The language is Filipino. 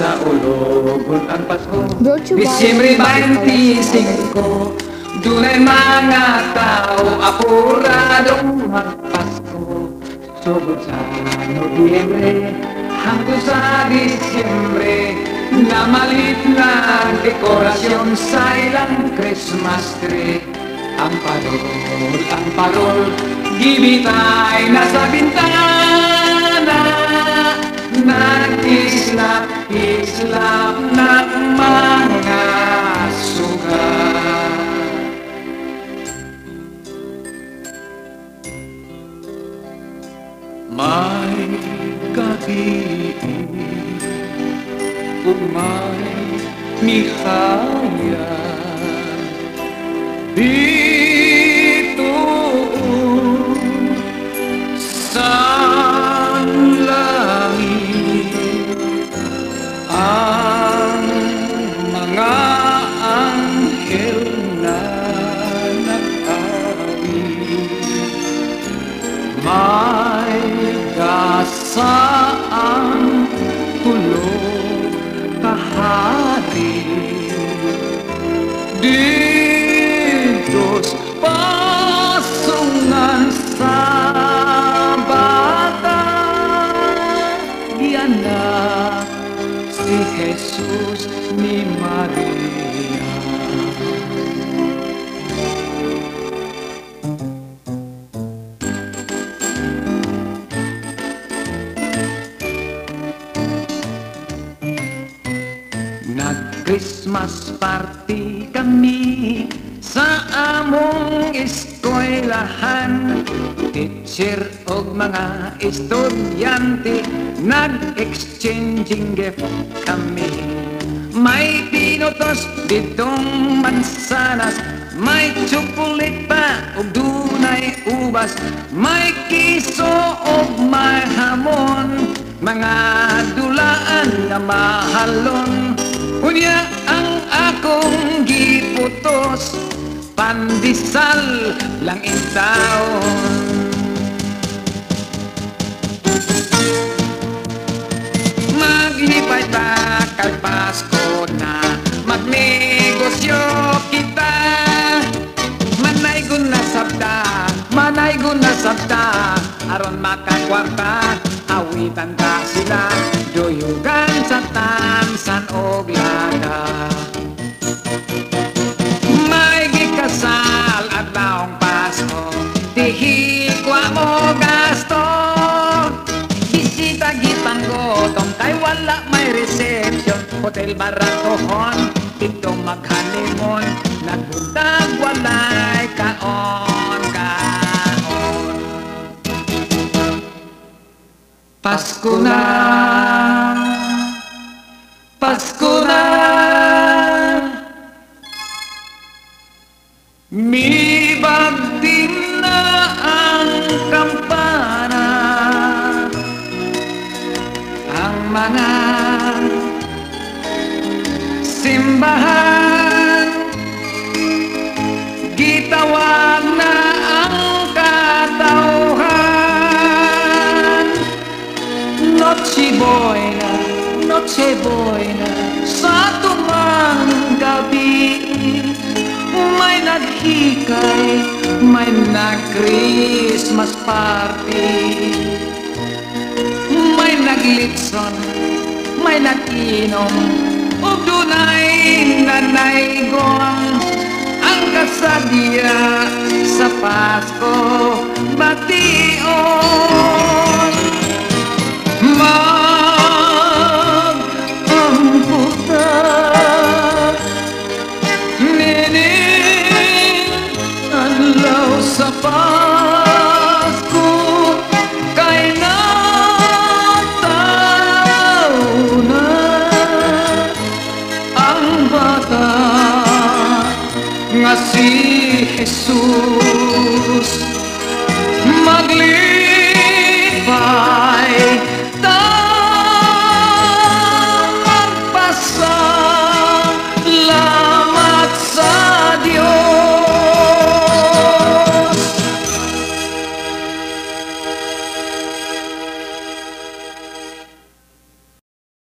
sa ulugon ang Pasko. Brought to you by Disyembre 25, dunay mga tao apuradong magpasko. Sugod sa Nobyembre hangtod sa Disyembre, na malit na dekorasyon sa ilang Christmas tree. Ang parol, gibitay na sa bintana, nag-islap-islap ng mga sugat. May gabi umay nihaya dito sa langit, ang mga anghel na nag-awit. May gasaang tulog kahari ditos pasungan sa bata, gianak si Jesus ni Maria. Nag-Christmas party kami sa among eskwelahan. Teacher og mga estudyante, nag-exchanging gift kami. May pinutos ditong mansanas, may chocolate pa og dunay ubas, may kiso og may hamon, mga dulaan na mahalon. Unya ang akong giputos, pandesal lang in taon. Maglipay ta kay Pasko na, magnegosyo kita. Manay guna sabda, aron makakwarta, awitan ta sila, duyugan sa tansan og lada. May gikasal at laong Pasko, dihikwa mo gasto. Bisita gipanggotong kay wala may reception, hotel baratohon, dito maghanimon, nagbuntag walay kaon. Pasko na, Pasko na, mibagting na ang kampana, ang mga simbahan, gitawag na ang katauhan. Noche buena, sa tumang gabi, may naghikay, may nag-Christmas party, may naglitson, may nag-inom, o dunay nanaygong, ang kasadya sa Pasko bation.